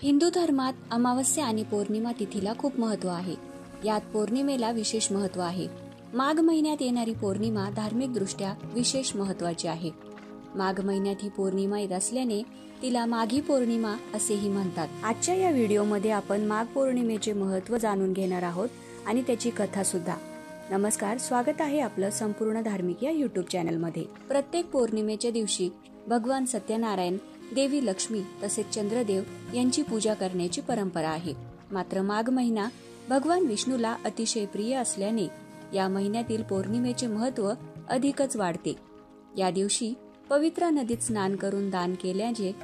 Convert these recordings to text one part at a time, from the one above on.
हिंदू धर्मात अमावस्या आणि पौर्णिमा तिथीला खूप महत्त्व आहे. यात पौर्णिमेला विशेष महत्त्व आहे. माघ महिन्यात येणारी पौर्णिमा धार्मिक दृष्ट्या विशेष महत्त्वाची आहे. माघ महिन्यात ही पौर्णिमा येत असल्याने तिला माघी पौर्णिमा असेही म्हणतात. आजच्या या व्हिडिओमध्ये आपण माघ पौर्णिमेचे महत्त्व जाणून घेणार आहोत आणि त्याची कथा सुद्धा. नमस्कार, स्वागत आहे आपलं संपूर्ण धार्मिक या युट्यूब चॅनलमध्ये. प्रत्येक पौर्णिमेच्या दिवशी भगवान सत्यनारायण, देवी लक्ष्मी तसेच चंद्रदेव यांची पूजा करण्याची परंपरा आहे. मात्र माघ महिना भगवान विष्णूला अतिशय प्रिय असल्याने या महिन्यातील पौर्णिमेचे महत्त्व अधिकच वाढते. या दिवशी पवित्र नदीत स्नान करून दान केल्याचे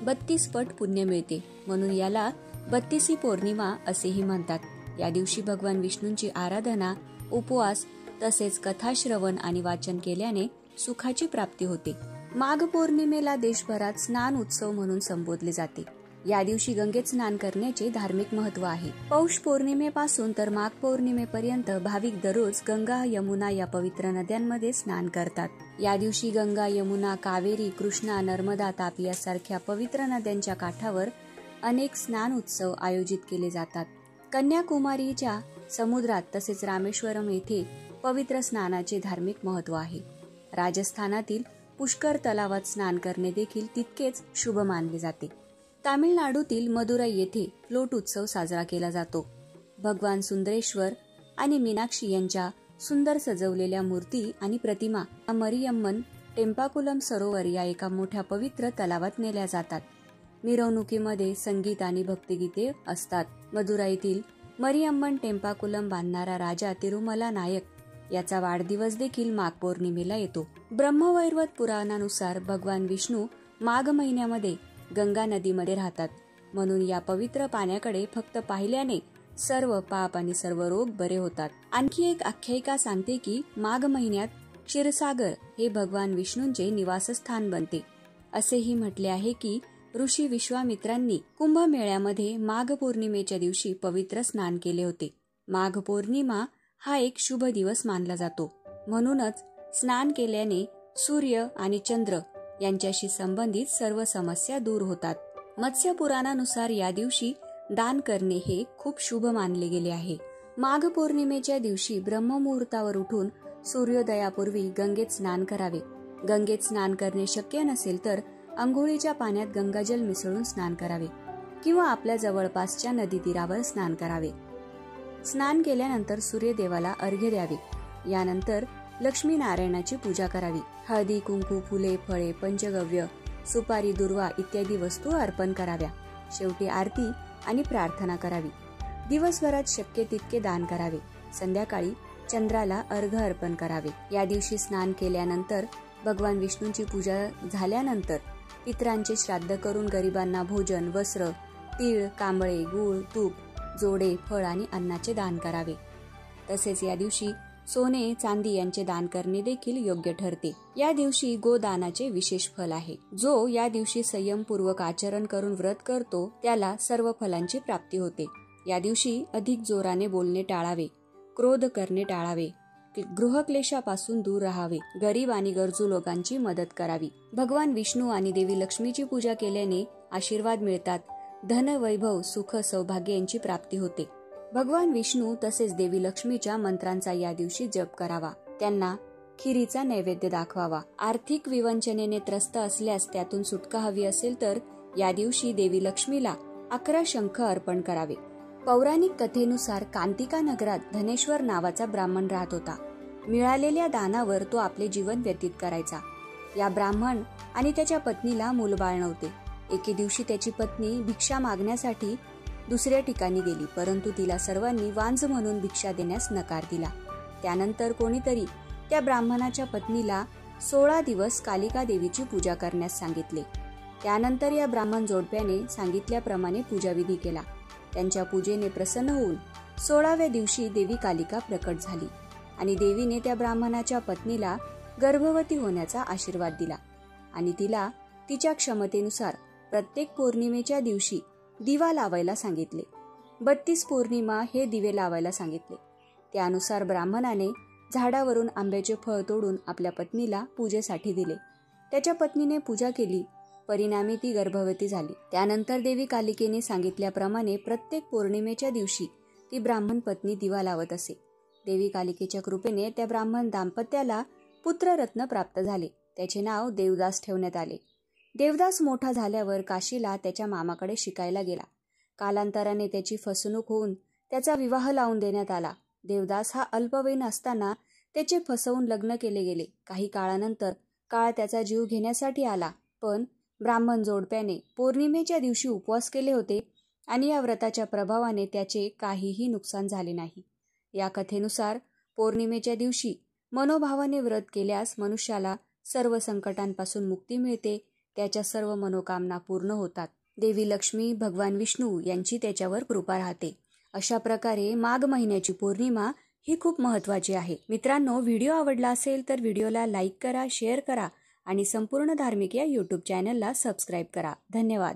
32 पट पुण्य मिळते, म्हणून याला 32 पौर्णिमा असेही म्हणतात. या दिवशी भगवान विष्णूंची आराधना, उपवास तसेच कथाश्रवण आणि वाचन केल्याने सुखाची प्राप्ती होते. माघ पौर्णिमेला देशभरात स्नान उत्सव म्हणून संबोधले जाते. या दिवशी गंगेत स्नान करण्याचे धार्मिक महत्त्व आहे. पौष पौर्णिमेपासून तर माघ पौर्णिमेपर्यंत भाविक दररोज गंगा, यमुना या पवित्र नद्यांमध्ये स्नान करतात. या दिवशी गंगा, यमुना, कावेरी, कृष्णा, नर्मदा, तापी यासारख्या पवित्र नद्यांच्या काठावर अनेक स्नान उत्सव आयोजित केले जातात. कन्याकुमारीच्या समुद्रात तसेच रामेश्वरम येथे पवित्र स्नानाचे धार्मिक महत्त्व आहे. राजस्थानातील पुष्कर तलावात स्नान करणे देखील तितकेच शुभ मानले जाते. तामिळनाडूतील मदुराई येथे फ्लोट उत्सव साजरा केला जातो. भगवान सुंदरेश्वर आणि मीनाक्षी यांच्या सुंदर सजवलेल्या मूर्ती आणि प्रतिमा मरियम्मन टेम्पाकुलम सरोवर या एका मोठ्या पवित्र तलावात नेल्या जातात. मिरवणुकीमध्ये संगीत आणि भक्तिगीते असतात. मदुराईतील मरियम्मन टेम्पाकुलम बांधणारा राजा तिरुमला नायक याचा वाढदिवस देखील माघ पौर्णिमेला येतो. ब्रह्मवैवर्त पुराणानुसार भगवान विष्णू माघ महिन्यामध्ये गंगा नदीमध्ये राहतात, म्हणून या पवित्र पाण्याकडे फक्त पाहिल्याने सर्व पाप आणि सर्व रोग बरे होतात. आणखी एक आख्यायिका सांगते की माघ महिन्यात क्षीरसागर हे भगवान विष्णूंचे निवासस्थान बनते. असेही म्हटले आहे की ऋषी विश्वामित्रांनी कुंभमेळ्यामध्ये माघ पौर्णिमेच्या दिवशी पवित्र स्नान केले होते. माघ पौर्णिमा हा एक शुभ दिवस मानला जातो, म्हणूनच स्नान केल्याने सूर्य आणि चंद्र यांच्याशी संबंधित सर्व समस्या दूर होतात. मत्स्य पुराणानुसार या दिवशी दान करणे हे खूप शुभ मानले गेले आहे. माघ पौर्णिमेच्या दिवशी ब्रह्ममुहूर्तावर उठून सूर्योदयापूर्वी गंगेत स्नान करावे. गंगेत स्नान करणे शक्य नसेल तर अंघोळीच्या पाण्यात गंगाजल मिसळून स्नान करावे किंवा आपल्या जवळपासच्या नदी तीरावर स्नान करावे. स्नान केल्यानंतर सूर्यदेवाला अर्घ्य द्यावे. यानंतर लक्ष्मी नारायणाची पूजा करावी. हळदी, कुंकू, फुले, फळे, पंचगव्य, सुपारी, दुर्वा इत्यादी वस्तू अर्पण कराव्या. शेवटी आरती आणि प्रार्थना करावी. दिवसभरात शक्य तितके दान करावे. संध्याकाळी चंद्राला अर्घ्य अर्पण करावे. या दिवशी स्नान केल्यानंतर भगवान विष्णूंची पूजा झाल्यानंतर पितरांचे श्राद्ध करून गरिबांना भोजन, वस्त्र, तीळ, कांबळे, गूळ, तूप, जोडे, फळ आणि अन्नाचे दान करावे. तसेच या दिवशी सोने, चांदी यांचे दान करणे देखील योग्य ठरते. या दिवशी गोदानाचे विशेष फल आहे. जो या दिवशी संयमपूर्वक आचरण करून व्रत करतो त्याला सर्व फलांची प्राप्ती होते. या दिवशी अधिक जोराने बोलणे टाळावे, क्रोध करणे टाळावे, गृहक्लेशापासून दूर राहावे, गरीब आणि गरजू लोकांची मदत करावी. भगवान विष्णू आणि देवी लक्ष्मीची पूजा केल्याने आशीर्वाद मिळतात. धन, वैभव, सुख, सौभाग्य यांची प्राप्ती होते. भगवान विष्णू तसेच देवी लक्ष्मीच्या मंत्रांचा या दिवशी जप करावा. त्यांना खिरीचा नैवेद्य दाखवावा. आर्थिक विवंचनेने त्रस्त असल्यास त्यातून सुटका हवी असेल तर या दिवशी देवी लक्ष्मीला 11 शंख अर्पण करावे. पौराणिक कथेनुसार कांतिका नगरात धनेश्वर नावाचा ब्राह्मण राहत होता. मिळालेल्या दानावर तो आपले जीवन व्यतीत करायचा. या ब्राह्मण आणि त्याच्या पत्नीला मूलबाळ नव्हते. एके दिवशी त्याची पत्नी भिक्षा मागण्यासाठी दुसऱ्या ठिकाणी गेली, परंतु तिला सर्वांनी वांझ म्हणून भिक्षा देण्यास नकार दिला. त्यानंतर कोणीतरी त्या ब्राह्मणाच्या पत्नीला 16 दिवस कालिका देवीची पूजा करण्यास सांगितले. त्यानंतर या ब्राह्मण जोडप्याने सांगितल्याप्रमाणे पूजाविधी केला. त्यांच्या पूजेने प्रसन्न होऊन 16व्या दिवशी देवी कालिका प्रकट झाली आणि देवीने त्या ब्राह्मणाच्या पत्नीला गर्भवती होण्याचा आशीर्वाद दिला आणि तिला तिच्या क्षमतेनुसार प्रत्येक पौर्णिमेच्या दिवशी दिवा लावायला सांगितले. 32 पौर्णिमा हे दिवे लावायला सांगितले. त्यानुसार ब्राह्मणाने झाडावरून आंब्याचे फळ तोडून आपल्या पत्नीला पूजेसाठी दिले. त्याच्या पत्नीने पूजा केली परिणामी ती गर्भवती झाली. त्यानंतर देवी कालिकेने सांगितल्याप्रमाणे प्रत्येक पौर्णिमेच्या दिवशी ती ब्राह्मण पत्नी दिवा लावत असे. देवी कालिकेच्या कृपेने त्या ब्राह्मण दाम्पत्याला पुत्ररत्न प्राप्त झाले. त्याचे नाव देवदास ठेवण्यात आले. देवदास मोठा झाल्यावर काशीला त्याच्या मामाकडे शिकायला गेला. कालांतराने त्याची फसवणूक होऊन त्याचा विवाह लावून देण्यात आला. देवदास हा अल्पवयीन असताना त्याचे फसवून लग्न केले गेले. काही काळानंतर काळ त्याचा जीव घेण्यासाठी आला, पण ब्राह्मण जोडप्याने पौर्णिमेच्या दिवशी उपवास केले होते आणि या व्रताच्या प्रभावाने त्याचे काहीही नुकसान झाले नाही. या कथेनुसार पौर्णिमेच्या दिवशी मनोभावाने व्रत केल्यास मनुष्याला सर्व संकटांपासून मुक्ती मिळते, त्याच्या सर्व मनोकामना पूर्ण होतात. देवी लक्ष्मी, भगवान विष्णू यांची त्याच्यावर कृपा राहते. अशा प्रकारे माघ महिन्याची पौर्णिमा ही खूप महत्त्वाची आहे. मित्रांनो, व्हिडिओ आवडला असेल तर व्हिडिओला लाईक करा, शेअर करा आणि संपूर्ण धार्मिक या यूट्यूब चॅनलला सबस्क्राईब करा. धन्यवाद.